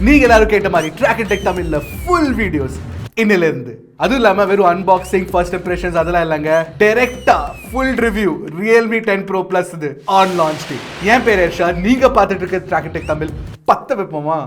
நீங்க எல்லாரும் கேட்ட மாதிரி Trakin Tech தமிழ்ல ஃபுல் வீடியோஸ் இன்னில இருந்து. அதுவும் இல்லாம வெறும் அன்பாக்சிங் ஃபர்ஸ்ட் இம்ப்ரெஷன்ஸ் அதெல்லாம் இல்லைங்க, டைரக்டா full review Realme 10 Pro Plus இது ஆன் லான்ச் டே. என் பேர் எர்ஷாத், நீங்க பார்த்துட்டு இருக்க Trakin Tech தமிழ். பத்த வைப்போமா?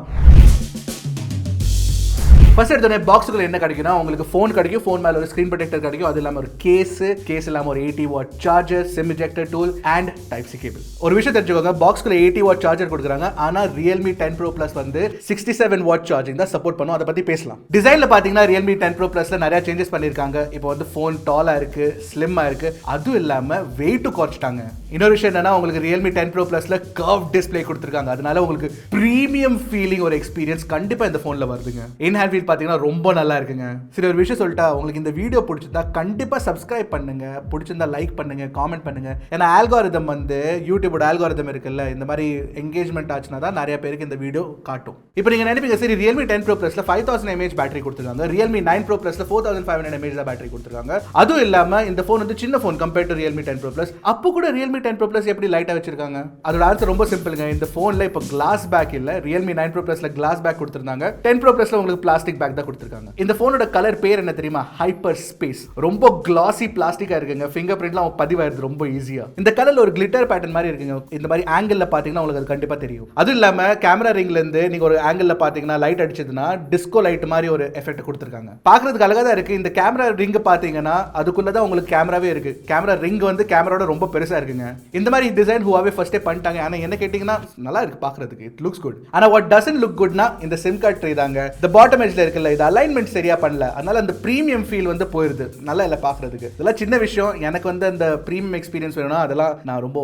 ஃபர்ஸ்ட் எடுத்தோடனே பாக்ஸுக்குள்ள என்ன கிடைக்குன்னா, உங்களுக்கு ஃபோன் கிடைக்கும், ஃபோன் மேலே ஒரு ஸ்க்ரீன் ப்ரொடெக்டர் கிடைக்கும், அது இல்லாமல் ஒரு கேஸ் இல்லாமல் ஒரு 80 watt charger, sim ejector tool and type C cable. ஒரு விஷயம் தெரிஞ்சுக்கோங்க, பாக்ஸ்க்குள்ள 80 வாட் சார்ஜர் கொடுக்குறாங்க, ஆனால் Realme 10 Pro Plus வந்து 67 வாட் சார்ஜிங் தான் சப்போர்ட் பண்ணும். அதை பற்றி பேசலாம். டிசைனில் பார்த்தீங்கன்னா Realme 10 Pro Plusல நிறைய சேஞ்சஸ் பண்ணியிருக்காங்க. இப்போ வந்து ஃபோன் டாலாக இருக்கு, ஸ்லிம்மாக இருக்கு, அதுவும் இல்லாமல் வெயிட்டும் குறைச்சிட்டாங்க. இன்னொரு விஷயம் என்னன்னா, உங்களுக்கு Realme 10 Pro Plusல கர்வ் டிஸ்பிளே கொடுத்துருக்காங்க, அதனால உங்களுக்கு ப்ரீமியம் ஃபீலிங் ஒரு எக்ஸ்பீரியன்ஸ் கண்டிப்பாக இந்த ஃபோனில் வருதுங்க. இன் ஹேண்ட் ஃபீல் பார்த்தீங்கன்னா ரொம்ப நல்லா இருக்குங்க. சரி, ஒரு விஷயம் சொல்லிட்டா, உங்களுக்கு இந்த வீடியோ பிடிச்சிருந்தா கண்டிப்பா சப்ஸ்கிரைப் பண்ணுங்க, பிடிச்சிருந்தா லைக் பண்ணுங்க, காமெண்ட் பண்ணுங்க. ஏன்னா ஆல்காரிதம் வந்து யூடியூபோட ஆல்காரிதம் இருக்குல்ல, இந்த மாதிரி என்கேஜ்மெண்ட் ஆச்சுன்னா தான் நிறைய பேருக்கு இந்த வீடியோ காட்டும். இப்போ நீங்க நினைப்பீங்க, சரி Realme 10 Pro Plusல 5000 mAh பேட்டரி கொடுத்துருக்காங்க, Realme 9 Pro Plusல 4500 mAh பேட்டரி கொடுத்துருக்காங்க. அதுவும் இல்லாம இந்த ஃபோன் வந்து சின்ன phone compared to Realme 10 Pro Plus. அப்போ கூட Realme 10 Pro Plus எப்படி லைட்டா வச்சிருக்காங்க? அதோட ஆன்சர் ரொம்ப சிம்பிளுங்க. இந்த ஃபோன்ல இப்போ கிளாஸ் பேக் இல்ல, Realme 9 Pro Plusல கிளாஸ் பேக் கொடுத்திருந்தாங்க, 10 Pro Plusல உங்களுக்கு பிளாஸ்டிக் பேக் தான் கொடுத்திருக்காங்க. இந்த போனோட கலர் பேர் என்ன தெரியுமா? Hyper space. ரொம்ப கிளாசி பிளாஸ்டிக்கா இருக்குங்க, ஃபிங்கர் பிரிண்ட்லாம் பதிவாயிருது ரொம்ப ஈஸியா. இந்த கலர்ல ஒரு கிளிட்டர் பேட்டர்ன் மாதிரி இருக்குங்க, இந்த மாதிரி ஆங்கிள் பாத்தீங்கன்னா உங்களுக்கு அது கண்டிப்பா தெரியும். அது இல்லாம கேமரா ரிங்ல இருந்து நீங்க ஒரு ஆங்கிள் பாத்தீங்கன்னா லைட் அடிச்சதுன்னா டிஸ்கோ லைட் மாதிரி ஒரு எஃபெக்ட் கொடுத்திருக்காங்க. பாக்குறதுக்கு அழகா தான் இருக்கு. இந்த கேமரா ரிங் பாத்தீங்கன்னா அதுக்குள்ளதான் உங்களுக்கு கேமராவே இருக்கு. கேமரா ரிங் வந்து கேமராவோட ரொம்ப பெருசா இருக்குங்க. இந்த மாதிரி டிசைன் Huawei ஃபர்ஸ்டே பண்ணிட்டாங்க. ஆனா என்ன கேட்டீங்கன்னா நல்லா இருக்கு பாக்குறதுக்கு, இட் லுக்ஸ் குட். ஆனா வாட் டசன்ட் லுக் குட்னா இந்த சிம் கார்டு ட்ரே தாங்க. இந்த பாட்டம் எட்ஜ்ல இருக்குல்ல, இது அலைன்மெண்ட் சரியா பண்ணல, அதனால அந்த பிரீமியம் ஃபீல் வந்து போயிருது, நல்லா இல்ல பாக்குறதுக்கு. இதெல்லாம் சின்ன விஷயம். எனக்கு வந்து அந்த பிரீமியம் எக்ஸ்பீரியன்ஸ் வேணும்னா அதெல்லாம் நான் ரொம்ப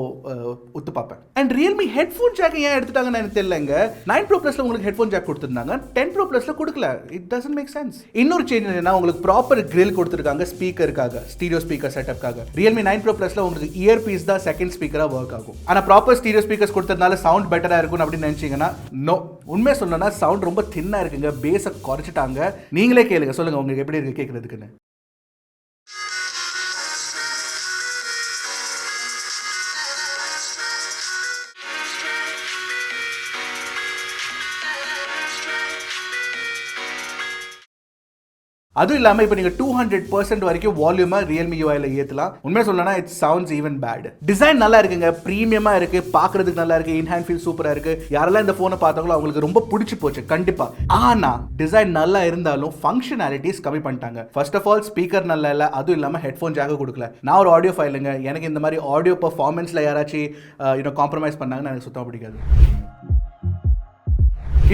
உத்து பார்ப்பேன். அண்ட் Realme ஹெட்ஃபோன் ஜாக் ஏன் எடுத்துட்டாங்கன்னு எனக்கு தெரியலங்க. 9 Pro Plusல உங்களுக்கு ஹெட்ஃபோன் ஜாக் கொடுத்திருந்தாங்க, 10 Pro Plusல கொடுக்கல. It doesn't make sense. இன்னொரு சேஞ்ச் என்னன்னா, உங்களுக்கு ப்ராப்பர் கிரில் கொடுத்திருக்காங்க ஸ்பீக்கருக்காக, ஸ்டீரியோ ஸ்பீக்கர் செட்டப்காக. Realme 9 Pro Plusல உங்களுக்கு இயர் பீஸ் தான் செகண்ட் ஸ்பீக்கரா ஒர்க் ஆகும். ஆனா ப்ராப்பர் ஸ்டீரியோ ஸ்பீக்கர்ஸ் கொடுத்ததுனால சவுண்ட் பெட்டரா இருக்கும் அப்படின்னு நினைச்சீங்கன்னா நோ. உண்மை சொல்லணும்னா சவுண்ட் ரொம்ப தின்னா இருக்குங்க, பேஸை குறைச்சிட்டாங்க. நீங்களே கேளுங்க, சொல்லுங்க உங்களுக்கு எப்படி இருக்கு கேட்கறதுக்குன்னு. அதுவும் இல்லாம இப்போ நீங்க 200% வரைக்கும் வால்யூமா Realme UIல ஏத்தலாம். உண்மையா சொல்லணும்னா it sounds even bad. Design நல்லா இருக்குங்க, பிரீமியமா இருக்கு, பாக்குறதுக்கு நல்லா இருக்கு, இன் ஹேண்ட் ஃபீல் சூப்பரா இருக்கு. யாரெல்லாம் இந்த போனை பார்த்தாங்களோ அவங்களுக்கு ரொம்ப பிடிச்சு போச்சு கண்டிப்பா. ஆனா டிசைன் நல்லா இருந்தாலும் ஃபங்க்ஷனாலிட்டிஸ் கம்மி பண்ணிட்டாங்க. ஃபர்ஸ்ட் ஆஃப் ஆல் ஸ்பீக்கர் நல்லா இல்ல, அதுவும் இல்லாம ஹெட்ஃபோன் ஜாக் கொடுக்கல. நான் ஒரு ஆடியோ ஃபைலுங்க, எனக்கு இந்த மாதிரி ஆடியோ பெர்ஃபார்மன்ஸ்ல யாராச்சும் காம்ப்ரமைஸ் பண்ணாங்கன்னா எனக்கு சுத்தமா பிடிக்காது.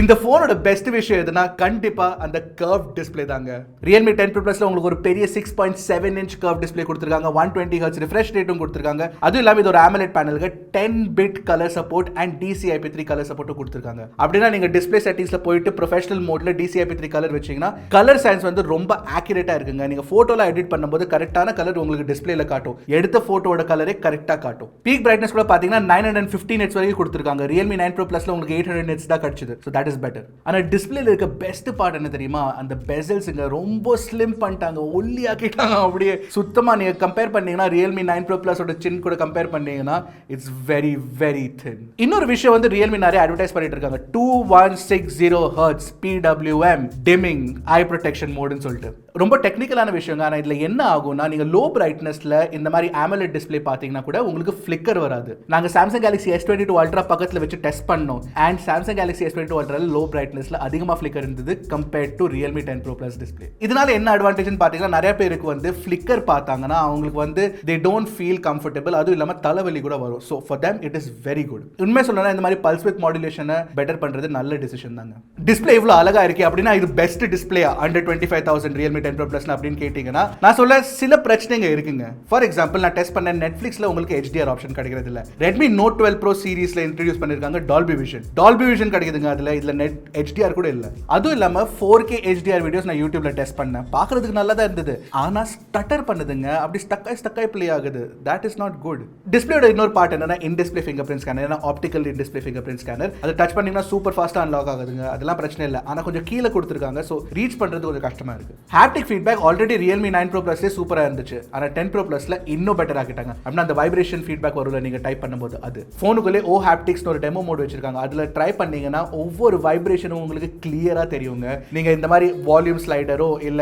இந்த போனோட பெஸ்ட் விஷயம் எதுனா கண்டிப்பா அந்த கர்வ் டிஸ்பிளே தாங்க. Realme 10 Pro Plusல உங்களுக்கு ஒரு பெரிய 6.7 inch கர்வ் டிஸ்பிளே கொடுத்திருக்காங்க, 120 Hz ரிஃப்ரெஷ் ரேட்டும் கொடுத்திருக்காங்க. அதுவும் இல்லாம இது ஒரு AMOLED பேனலுக்கு 10 bit colour support and DCI-P3 colour சப்போர்ட்டும் கொடுத்திருக்காங்க. அப்படின்னா நீங்க டிஸ்பிளே செட்டிங்ஸ்ல போயிட்டு ப்ரொஃபஷனல் மோட்ல DCI-P3 கலர் வச்சீங்கன்னா கலர் சயின்ஸ் வந்து ரொம்ப ஆக்யூரேட்டா இருக்குங்க. நீங்க போட்டோல எடிட் பண்ணும்போது கரெக்டான கலர் உங்களுக்கு டிஸ்பிளேல காட்டும், எடுத்த போட்டோட கலரே கரெக்டா காட்டும். பீக் பிரைட்னஸ் கூட பாத்தீங்கன்னா 950 nits வரைக்கும் கொடுத்திருக்காங்க. Realme 9 Pro Plusல உங்களுக்கு 800 nits தான் கிடைச்சது. So that is better. ஆனா டிஸ்பிளேல இருக்க பெஸ்ட் பார்ட் என்ன தெரியுமா? அந்த பெசல்ஸ்ங்க ரொம்ப ஸ்லிம் பண்ணிட்டாங்க, ஒல்லி ஆக்கிட்டாங்க. அப்படியே சுத்தமா நீங்க கம்பேர் பண்ணீங்கன்னா Realme 9 Pro Plus ஓட சின் கூட கம்பேர் பண்ணீங்கன்னா இட்ஸ் வெரி வெரி thin. இன்னொரு விஷயம் வந்து Realme நிறைய அட்வர்டைஸ் பண்ணிட்டு இருக்காங்க, 2160 Hz PWM dimming eye protection மோட்னு சொல்லிட்டு. ரொம்ப டெக்னிக்கலான விஷயங்க. ஆனா இதுல என்ன ஆகும்னா, நீங்க லோ பிரைட்னஸ்ல இந்த மாதிரி AMOLED டிஸ்பிளே பாத்தீங்கன்னா கூட உங்களுக்கு ஃபிளிக்கர் வராது. நாங்க Samsung Galaxy S22 Ultra பக்கத்துல வச்சு டெஸ்ட் பண்ணோம், and Samsung Galaxy S22 Ultra low பிரைட்னஸ்ல அதிகமா ஃபிளிக்கர் இருந்தது compared to Realme 10 Pro Plus display. இதனால என்ன அட்வான்டேஜ்னு பாத்தீங்கன்னா, நிறைய பேருக்கு வந்து ஃபிளிக்கர் பார்த்தாங்கன்னா அவங்களுக்கு வந்து they don't feel comfortable, அதுவும் இல்லாம தலைவலி கூட வரும். So for them it is very good. உண்மை சொல்லணும்னா இந்த மாதிரி பல்ஸ் வித் மாடுலேஷனை பெட்டர் பண்றது நல்ல டிசிஷன் தாங்க. டிஸ்பிளே இவ்வளவு அழகா இருக்கு அப்படின்னா இது best டிஸ்பிளேயா under 25,000 Realme 10 Pro Plus அப்படின்னு கேட்டீங்கன்னா நான் சொல்ல சில பிரச்சனைங்க இருக்குங்க. ஃபார் எக்ஸாம்பிள் நான் டெஸ்ட் பண்ண நெட்ஃபிளிக்ஸ்ல உங்களுக்கு HDR ஆப்ஷன் கிடைக்கிறது இல்ல. Redmi Note 12 Pro சீரிஸ்ல இன்ட்ரோ듀ஸ் பண்ணிருக்காங்க Dolby Vision கிடைக்குதுங்க. அதுல இதுல நெட் HDR கூட இல்ல. அதுவும் இல்லாம 4K HDR வீடியோஸ் நான் யூடியூப்ல டெஸ்ட் பண்ணேன், பார்க்கிறதுக்கு நல்லா தான் இருந்தது. ஆனா ஸ்டட்டர் பண்ணுதுங்க, அப்படி ஸ்டக்காய் ப்ளே ஆகுது. That is not good. டிஸ்பிளேயோட இன்னொரு பார்ட் என்னன்னா in display fingerprint scanner, ஏன்னா optical in display fingerprint scanner. அதை டச் பண்ணீங்கன்னா சூப்பர் ஃபாஸ்டா அன்லாக் ஆகுதுங்க. அதெல்லாம் பிரச்சனை இல்லை. ஆனா கொஞ்சம் கீழே கொடுத்துருக்காங்க, ஸோ ரீச் பண்றது கொஞ்சம் கஷ்டமா இருக்கு. Haptic haptic feedback already Realme 9 Pro Plusலே சூப்பரா இருந்துச்சு. ஆனா 10 Pro Plusல இன்னும் பெட்டர் ஆக்கிட்டாங்க. அப்படின்னா அந்த வைப்ரேஷன் ஃபீட்பேக் வரும்ல நீங்க டைப் பண்ணும்போது, அது ஃபோனுக்குள்ளே ஓ ஹாப்டிக்ஸ்னு ஒரு டெமோ மோட் வச்சிருக்காங்க. அதுல ட்ரை பண்ணீங்கன்னா ஒவ்வொரு வைப்ரேஷனும் உங்களுக்கு கிளியரா தெரியுங்க. நீங்க இந்த மாதிரி வால்யூம் ஸ்லைடரோ இல்ல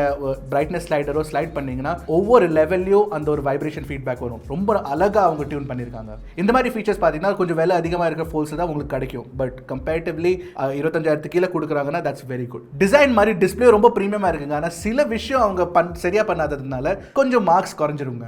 பிரைட்னஸ் ஸ்லைடரோ ஸ்லைட் பண்ணீங்கன்னா ஒவ்வொரு லெவல்லையும் அந்த ஒரு வைப்ரேஷன் ஃபீட்பேக் வரும். ரொம்ப அழகா அவங்க டியூன் பண்ணிருக்காங்க. இந்த மாதிரி ஃபீச்சர்ஸ் பாத்தீங்கன்னா கொஞ்சம் விலை அதிகமா இருக்கிற ஃபோன்ஸ் தான் உங்களுக்கு கிடைக்கும். பட் கம்பேரிட்டிவ்லி 25,000 கீழே கொடுக்குறாங்கன்னா தட்ஸ் வெரி குட். டிசைன் மாதிரி டிஸ்பிளே ரொம்ப பிரீமியமா இருக்குங்க. ஆனா சில விஷயம் அவங்க சரியா பண்ணாததுனால கொஞ்சம் மார்க்ஸ் குறைஞ்சிருங்க.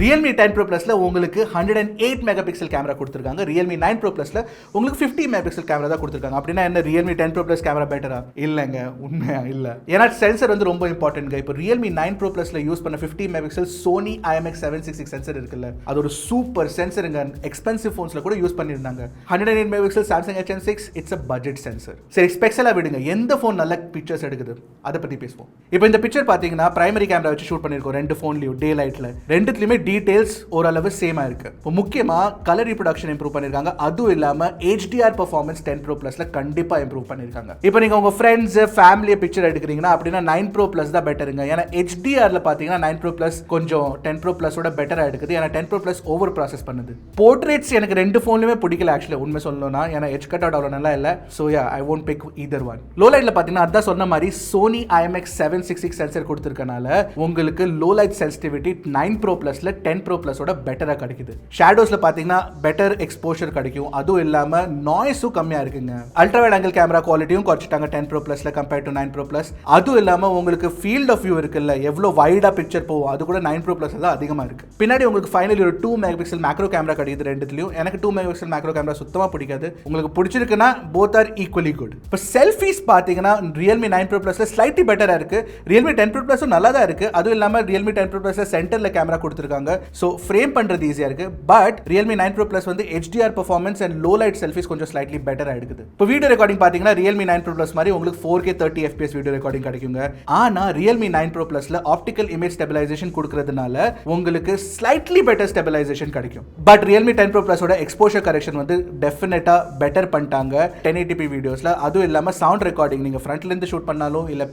Realme 10 Pro Plusல உங்களுக்கு 108 மெகாபிக்சல் கேமரா கொடுத்துருக்காங்க. Realme 9 Pro Plusல உங்களுக்கு 50 மெகாபிக்சல் கேமரா தான் கொடுத்துருக்காங்க. அப்படின்னா என்ன Realme 10 Pro Plus கேமரா பெட்டரா? இல்லைங்க, உண்மையா இல்லை. ஏன்னா சென்சர் வந்து ரொம்ப இம்பார்ட்டன்ட்ங்க. இப்போ Realme 9 Pro Plusல யூஸ் பண்ண 50 மெகாபிக்சல் Sony IMX766 சென்சர் இருக்குல்ல, அது ஒரு சூப்பர் சென்சருங்க. எக்ஸ்பென்சிவ் ஃபோன்ஸ்ல கூட யூஸ் பண்ணியிருந்தாங்க. 108 megapixel Samsung HM6 it's a budget sensor. சரி, ஸ்பெக்ஸ் எல்லாம் விடுங்க, எந்த ஃபோன் நல்ல பிக்சர்ஸ் எடுக்குது அதை பத்தி பேசுவோம். இப்போ இந்த பிக்சர் பாத்தீங்கன்னா பிரைமரி கேமரா வச்சு ஷூட் பண்ணிருக்கோம். ரெண்டு ஃபோன்லயும் டே லைட்ல ரெண்டுத்துலயுமே டீடைல்ஸ் ஓரளவு சேமா இருக்கு. முக்கியமா கலர் ரீப்ரொடக்ஷன் இம்ப்ரூவ் பண்ணிருக்காங்க. அதுவும் இல்லாம HDR பெர்ஃபார்மன்ஸ் 10 Pro Plusல கண்டிப்பா இம்ப்ரூவ் பண்ணிருக்காங்க. இப்போ நீங்க உங்க ஃப்ரெண்ட்ஸ் ஃபேமிலி பிக்சர் எடுக்கிறீங்கன்னா அப்படின்னா 9 Pro Plus தான் பெட்டருங்க. ஏன்னா HDRல பாத்தீங்கன்னா 9 Pro Plus கொஞ்சம் 10 Pro Plus ஓட பெட்டரா எடுக்குது. ஏன்னா 10 Pro Plus ஓவர் ப்ராசஸ் பண்ணுது. போர்ட்ரேட்ஸ் எனக்கு ரெண்டு ஃபோன்லயுமே பிடிக்கல ஆக்சுவலி, உண்மை சொல்லணும்னா. ஏன்னா எட்ஜ் கட் அவுட் அவ்வளவு நல்லா இல்ல. So yeah, I won't pick either one. Low லைட்ல பாத்தீங்கன்னா அதான் சொன்ன மாதிரி Sony IMX766 சென்சர் கொடுத்திருக்கனால உங்களுக்கு low light sensitivity 9 Pro Plusல 10 Pro Plus ஓட பெட்டரா கிடைக்குது. ஷேடோஸ்ல பாத்தீங்கன்னா பெட்டர் எக்ஸ்போஷர் கிடைக்கும். அதுவும் இல்லாம நாய்ஸும் கம்மியா இருக்குங்க. அல்ட்ரா வைட் ஆங்கிள் கேமரா குவாலிட்டியும் குறைச்சிட்டாங்க 10 Pro Plusல கம்பேர் டு 9 Pro Plus. அதுவும் இல்லாம உங்களுக்கு ஃபீல்ட் ஆஃப் வியூ இருக்குல்ல, எவ்வளவு வைடா பிக்சர் போகும், அது கூட 9 Pro Plus தான் அதிகமா இருக்கு. பின்னாடி உங்களுக்கு ஃபைனலி ஒரு 2 மெகாபிக்சல் மேக்ரோ கேமரா கிடைக்குது ரெண்டுத்துலயும். எனக்கு 2 மெகாபிக்சல் மேக்ரோ கேமரா சுத்தமா பிடிக்காது. உங்களுக்கு பிடிச்சிருக்குன்னா both are equally good. இப்போ செல்ஃபீஸ் பாத்தீங்கன்னா Realme 9 Pro Plusல ஸ்லைட்லி பெட்டரா இருக்கு. Realme 10 Pro Plus நல்லா தான் இருக்கு. அதுவும் இல்லாம Realme 10 Pro Plusல சென்டர்ல கேமரா கொடுத்திருக்காங்க. சோ ஃப்ரேம் பண்றது ஈஸியா இருக்கு. பட் Realme 9 Pro Plus வந்து HDR performance and low light selfies கொஞ்சம் ஸ்லைட்லி பெட்டரா எடுக்குது. இப்போ வீடியோ ரெக்கார்டிங் பாத்தீங்கன்னா Realme 9 Pro Plus மாதிரி உங்களுக்கு 4K 30 FPS வீடியோ ரெக்கார்டிங் கிடைக்குங்க. ஆனா Realme 9 Pro Plusல ஆப்டிகல் இமேஜ் ஸ்டெபிலைசேஷன் கொடுக்கிறதுனால உங்களுக்கு ஸ்லைட்லி பெட்டர் ஸ்டெபிலைசேஷன் கிடைக்கும். பட் Realme 10 Pro Plus ஓட எக்ஸ்போஷர் கரெக்ஷன் வந்து டெஃபினட்டா பெட்டர் பண்ணிட்டாங்க 1080p வீடியோஸ்ல. அதுவும் இல்லாம சவுண்ட் ரெக்கார்டிங் நீங்க ஃப்ரண்ட்ல இருந்து ஷூட் பண்ணாலும் இல்ல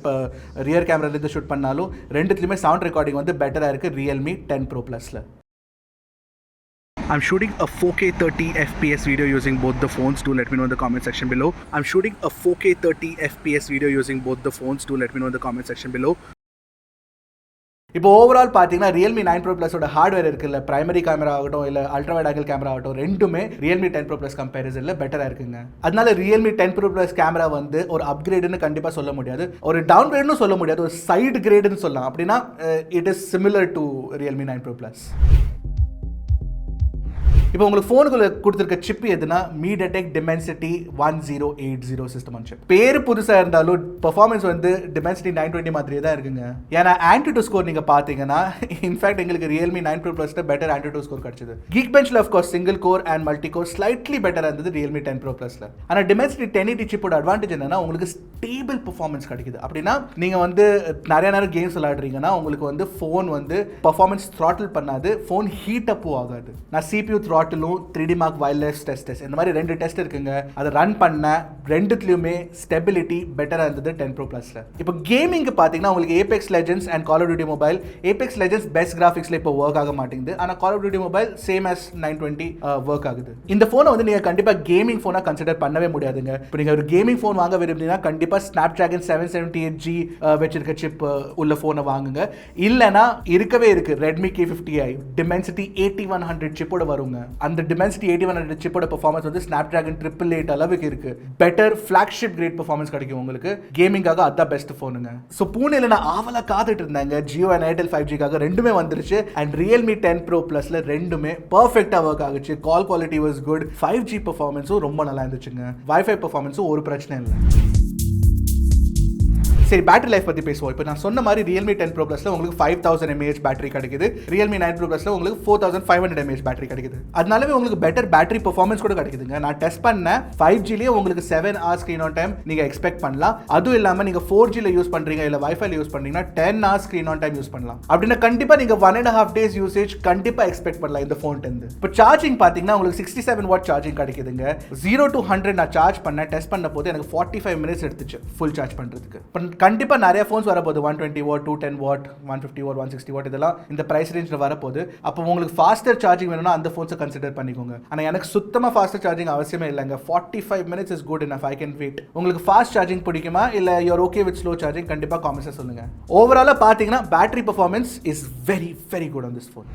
ரியர் கேமரால இருந்து ஷூட் பண்ணாலும் ரெண்டுத்துலயுமே சவுண்ட் ரெக்கார்டிங் வந்து பெட்டரா இருக்கு Realme 10 Pro Plusல. I'm shooting a 4K 30 FPS video using both the phones. Do let me know in the comment section below. I'm shooting a 4K 30 FPS video using both the phones. Do let me know in the comment section below. இப்போ overall பார்த்தீங்கன்னா Realme 9 Pro Plus ஓட hardware இருக்குல்ல, primary camera ஆகட்டும் இல்லை ultra wide angle camera ஆகட்டும், ரெண்டுமே Realme 10 Pro Plus கம்பேரிசனில் பெட்டராக இருக்குங்க. அதனால Realme 10 Pro Plus கேமரா வந்து ஒரு அப்கிரேடுன்னு கண்டிப்பாக சொல்ல முடியாது, ஒரு டவுன் கிரேட்னு சொல்ல முடியாது, ஒரு சைடு கிரேடுன்னு சொல்லலாம். அப்படின்னா it is similar to Realme 9 Pro Plus. இப்போ உங்களுக்கு ஃபோனுக்குள்ள கொடுத்துருக்க சிப் எதுனா MediaTek Dimensity 1080 system on chip. பேர் புதுசாக இருந்தாலும் பெர்ஃபார்மன்ஸ் வந்து Dimensity 920 மாதிரியே தான் இருக்குங்க. ஏன்னா ஆன்டிடூ ஸ்கோர் நீங்கள் பார்த்தீங்கன்னா இன்ஃபேக்ட் எங்களுக்கு Realme 9 Pro Plus better AnTuTu score கிடைச்சது. Geekbenchல of course single core and multi core slightly பெட்டராக இருந்தது Realme 10 Pro Plusல. ஆனால் Dimensity 1080 சிப்போட அட்வான்டேஜ் என்னன்னா உங்களுக்கு ஸ்டேபிள் பெர்ஃபார்மன்ஸ் கிடைக்குது. அப்படின்னா நீங்கள் வந்து நிறைய நேரம் கேம்ஸ் விளையாடுறீங்கன்னா உங்களுக்கு வந்து ஃபோன் வந்து பெர்ஃபார்மன்ஸ் த்ராட்டில் பண்ணாது, ஃபோன் ஹீட் அப்பும் ஆகாது. நான் CPU த்ராட்டிலும் 3D Mark wireless test இந்த மாதிரி ரெண்டு டெஸ்ட் இருக்குங்க. அதை ரன் பண்ண ரெண்டுத்துலயுமே ஸ்டெபிலிட்டி பெட்டரா இருந்தது 10 Pro Plusல. இப்போ கேமிங் பாத்தீங்கன்னா உங்களுக்கு Apex Legends and Call of Duty Mobile. Apex Legends best கிராஃபிக்ஸ்ல இப்போ ஒர்க் ஆக மாட்டேங்குது. ஆனா Call of Duty Mobile same as 920 work ஆகுது. இந்த போனை வந்து நீங்க கண்டிப்பா கேமிங் போனா கன்சிடர் பண்ணவே முடியாதுங்க. இப்போ நீங்க ஒரு கேமிங் போன் வாங்க விரும்புனீங்கன்னா கண்டிப்பா Snapdragon 778G வச்சிருக்க சிப் உள்ள போனை வாங்குங்க. இல்லனா இருக்கவே இருக்கு Redmi K50i Dimensity 8100 சிப்போட வருங்க. அந்த Dimensity 8100 சிப்போட பெர்ஃபார்மன்ஸ் வந்து Snapdragon 888 அளவுக்கு இருக்கு. பெட்டர் ஃபிளாக்ஷிப் கிரேட் பெர்ஃபார்மன்ஸ் கிடைக்கும் உங்களுக்கு. கேமிங்காக அதான் பெஸ்ட் போனுங்க. ஸோ பூனேல நான் ஆவலா காத்துட்டு இருந்தாங்க Jio and Airtel 5Gக்காக. ரெண்டுமே வந்துருச்சு. அண்ட் Realme 10 Pro Plusல ரெண்டுமே பர்ஃபெக்டா ஒர்க் ஆகுச்சு. Call quality was good. 5G பெர்ஃபார்மன்ஸும் ரொம்ப நல்லா இருந்துச்சுங்க. வைஃபை பெர்ஃபார்மன்ஸும் ஒரு பிரச்சனை இல்லை. சரி, பேட்டரி லைஃப் பத்தி பேசுவோம். இப்போ நான் சொன்ன மாதிரி Realme 10 Pro Plusல உங்களுக்கு 5000 mAh பேட்டரி கிடைக்குது. Realme 9 Pro Plusல உங்களுக்கு 4500 mAh பேட்டரி கிடைக்குது. அதனாலவே உங்களுக்கு பெட்டர் பேட்டரி பெர்ஃபார்மன்ஸ் கூட கிடைக்குதுங்க. நான் டெஸ்ட் பண்ண 5Gலயே உங்களுக்கு 7 hours ஸ்கிரீன் ஆன் டைம் நீங்க எக்ஸ்பெக்ட் பண்ணலாம். அதுவும் இல்லாம நீங்க 4Gல யூஸ் பண்றீங்க இல்ல வைஃபைல யூஸ் பண்றீங்கன்னா 10 hours screen on time use பண்ணலாம். அப்படின்னா கண்டிப்பா நீங்க 1.5 days யூசேஜ் கண்டிப்பா எக்ஸ்பெக்ட் பண்ணலாம் இந்த போன்ல இருந்து. இப்போ சார்ஜிங் பாத்தீங்கன்னா உங்களுக்கு 67 வாட் சார்ஜிங் கிடைக்குதுங்க. 0 to 100 நான் சார்ஜ் பண்ண டெஸ்ட் பண்ண போது எனக்கு 45 minutes எடுத்துச்சு ஃபுல் சார்ஜ் பண்றதுக்கு. கண்டிப்பாக நிறைய ஃபோன்ஸ் வரப்போகுது 120 வாட் 210 வாட் 150 வாட் 160 வாட் இதெல்லாம் இந்த ப்ரைஸ் ரேஞ்சில் வரப்போகுது. அப்போ உங்களுக்கு ஃபாஸ்டர் சார்ஜிங் வேணும்னா அந்த ஃபோன்ஸை கன்சிடர் பண்ணிக்கோங்க. ஆனால் எனக்கு சுத்தமாக ஃபாஸ்டர் சார்ஜிங் அவசியமே இல்லைங்க. 45 minutes is good enough. I can wait. உங்களுக்கு ஃபாஸ்ட் சார்ஜிங் பிடிக்குமா இல்லை you're okay with slow charging கண்டிப்பாக காமெண்ட்ஸில் சொல்லுங்கள். ஓவராலாக பார்த்தீங்கன்னா battery performance is very very good on this phone.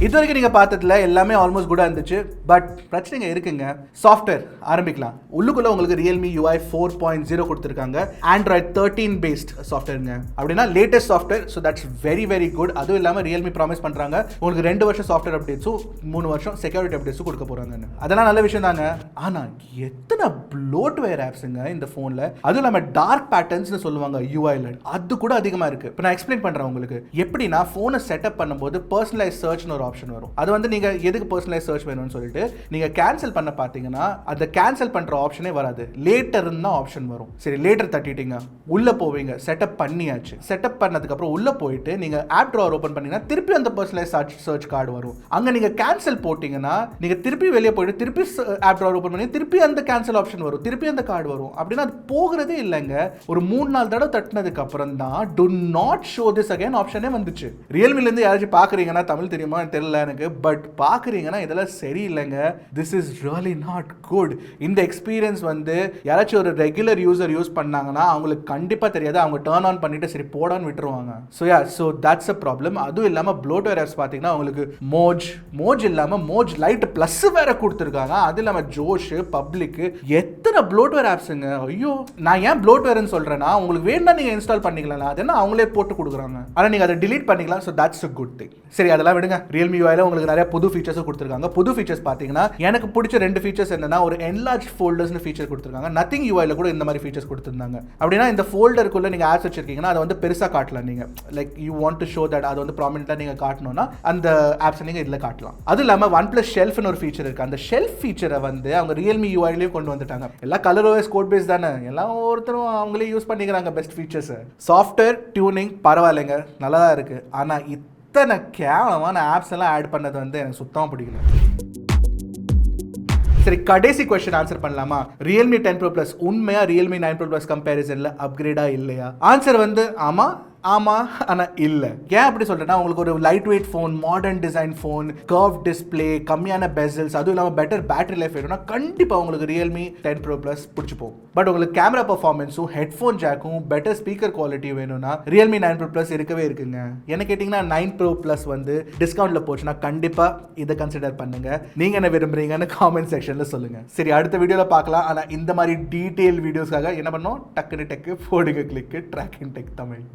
இது வரைக்கும் நீங்கள் பார்த்ததுல எல்லாமே ஆல்மோஸ்ட் குடாக இருந்துச்சு. பட் பிரச்சனைங்க இருக்குங்க. சாஃப்ட்வேர் ஆரம்பிக்கலாம். உள்ளுக்குள்ளே உங்களுக்கு Realme UI 4.0 கொடுத்துருக்காங்க. Android 13 பேஸ்ட் சாஃப்ட்வேருங்க. அப்படின்னா latest software. So that's very very good. அதுவும் இல்லாமல் Realme ப்ராமிஸ் பண்ணுறாங்க உங்களுக்கு 2 வருஷம் சாஃப்ட்வேர் அப்டேட்ஸும் 3 வருஷம் செக்யூரிட்டி அப்டேட்ஸும் கொடுக்க போகிறாங்கன்னு. அதெல்லாம் நல்ல விஷயம் தாங்க. ஆனால் எத்தனை ப்ளோட்வேர் ஆப்ஸுங்க இந்த ஃபோனில். அதுவும் இல்லாமல் டார்க் பேட்டர்ன்ஸ்னு சொல்லுவாங்க UIல. அது கூட அதிகமாக இருக்குது. இப்போ நான் எக்ஸ்பிளைன் பண்ணுறேன் உங்களுக்கு. எப்படின்னா ஃபோனை செட்டப் பண்ணும்போது பர்சனலைஸ் சர்ச்னு ஒரு ஆப்ஷன் வரும். அது வந்து நீங்க எதுக்கு பர்சனலைஸ் சர்ச் வேணும்னு சொல்லிட்டு நீங்க கேன்சல் பண்ண பாத்தீங்கன்னா அந்த கேன்சல் பண்ற ஆப்ஷனே வராது. லேட்டர் தான் ஆப்ஷன் வரும். சரி லேட்டர் தட்டிட்டீங்க, உள்ள போவீங்க, செட்டப் பண்ணியாச்சு. செட்டப் பண்ணதுக்கு அப்புறம் உள்ள போயிட்டு நீங்க ஆப் ட்ராவர் ஓபன் பண்ணீங்கன்னா திருப்பி அந்த பர்சனலைஸ் சர்ச் கார்டு வரும். அங்க நீங்க கேன்சல் போட்டீங்கன்னா நீங்க திருப்பி வெளியே போயிட்டு திருப்பி ஆப் ட்ராவர் ஓபன் பண்ணி திருப்பி அந்த கேன்சல் ஆப்ஷன் வரும், திருப்பி அந்த கார்டு வரும். அப்படின்னா அது போகிறதே இல்லைங்க. ஒரு 3-4 தடவை தட்டினதுக்கு அப்புறம் தான் to not show this again ஆப்ஷனே வந்துச்சு. ரியல்மில இருந்து யாராச்சும் பாக்குறீங்கன்னா தமிழ் தெரியுமா தெரியல எனக்கு, பட் பாக்குறீங்கன்னா இதெல்லாம் சரியில்லைங்க. This is really not good. இந்த எக்ஸ்பீரியன்ஸ் வந்து யாராச்சும் ஒரு ரெகுலர் யூசர் யூஸ் பண்ணாங்கன்னா அவங்களுக்கு கண்டிப்பா தெரியாது. அவங்க டர்ன் ஆன் பண்ணிட்டு சரி போடான்னு விட்டுருவாங்க. So that's a problem. அதுவும் இல்லாமல் ப்ளோட்வேர் ஆப்ஸ் பார்த்தீங்கன்னா உங்களுக்கு மோஜ் இல்லாமல் மோஜ் லைட் ப்ளஸ் வேற கொடுத்துருக்காங்க. அது இல்லாமல் ஜோஷ் பப்ளிக் எத்தனை ப்ளோட்வேர் ஆப்ஸுங்க. ஐயோ, நான் ஏன் ப்ளோட்வேர்னு சொல்றேன்னா உங்களுக்கு வேணும்னா நீங்க இன்ஸ்டால் பண்ணிக்கலாம். அது என்ன அவங்களே போட்டு கொடுக்குறாங்க. ஆனால் நீங்க அதை டிலீட் பண்ணிக்கலாம். So that's a good thing. சரி அதெல்லாம் விடுங்க. Realme UI உங்களுக்கு நிறைய புது ஃபீச்சர்ஸும் கொடுத்துருக்காங்க. புது ஃபீச்சர்ஸ் பார்த்தீங்கன்னா எனக்கு பிடிச்ச 2 ஃபீச்சர்ஸ் என்னன்னா ஒரு என்லார்ஜ் ஃபோல்டர்ஸ்னு ஃபீச்சர் கொடுத்துருக்காங்க. நத்திங் UIல கூட இந்த மாதிரி ஃபீச்சர்ஸ் கொடுத்துருந்தாங்க. அப்படின்னா இந்த ஃபோல்டருக்குள்ள நீங்க ஆப்ஸ் வச்சிருக்கீங்கன்னா அதை வந்து பெருசாக காட்டலாம். நீங்க like you want to show that அது வந்து ப்ராமினென்ட்டாக நீங்க காட்டணும்னா அந்த ஆப்ஸை நீங்க இதில் காட்டலாம். அது இல்லாமல் OnePlus ஷெல்ஃப்னு ஒரு ஃபீச்சர் இருக்கு. அந்த ஷெல்ஃப் ஃபீச்சரை வந்து அவங்க Realme UIலையும் கொண்டு வந்துட்டாங்க. எல்லாம் கலர் OS கோட் பேஸ் தானே, எல்லாம் ஒருத்தரும் அவங்களே யூஸ் பண்ணிக்கிறாங்க பெஸ்ட் ஃபீச்சர்ஸ். சாஃப்ட்வேர் டியூனிங் பரவாயில்லைங்க, நல்லா தான் இருக்கு. ஆனால் இத்தனை கேவலமான ஆப்ஸ் எல்லாம் ஆட் பண்ணது வந்து எனக்கு சுத்தமாக பிடிக்கல. சரி கடைசி क्वेश्चन ஆன்சர் பண்ணலாமா? Realme 10 Pro Plus உண்மையா Realme 9 Pro Plus கம்பேரிசன்ல அப்கிரேடா இல்லையா? ஆன்சர் வந்து ஆமாம் ஆனால் இல்லை. ஏன் அப்படி சொல்கிறேன்னா உங்களுக்கு ஒரு light weight phone, modern design phone, curve display, கம்மியான பெசல்ஸ், அதுவும் இல்லாமல் பெட்டர் பேட்டரி லைஃப் வேணும்னா கண்டிப்பாக உங்களுக்கு Realme 10 Pro Plus பிடிச்சி போகும். பட் உங்களுக்கு கேமரா பர்ஃபார்மன்ஸும் ஹெட்ஃபோன் ஜாக்கும் பெட்டர் ஸ்பீக்கர் குவாலிட்டி வேணும்னா Realme 9 Pro Plus இருக்கவே இருக்குங்க. என்ன கேட்டிங்கன்னா 9 Pro Plus வந்து டிஸ்கவுண்ட்டில் போச்சுன்னா கண்டிப்பாக இதை கன்சிடர் பண்ணுங்க. நீங்கள் என்ன விரும்புறீங்கன்னு காமெண்ட் செக்ஷனில் சொல்லுங்கள். சரி அடுத்த வீடியோவில் பார்க்கலாம். ஆனால் இந்த மாதிரி டீட்டெயில் வீடியோஸ்க்காக என்ன பண்ணோம், டக்குனு டெக்கு போடுங்க கிளிக்கு Trakin Tech தமிழ்.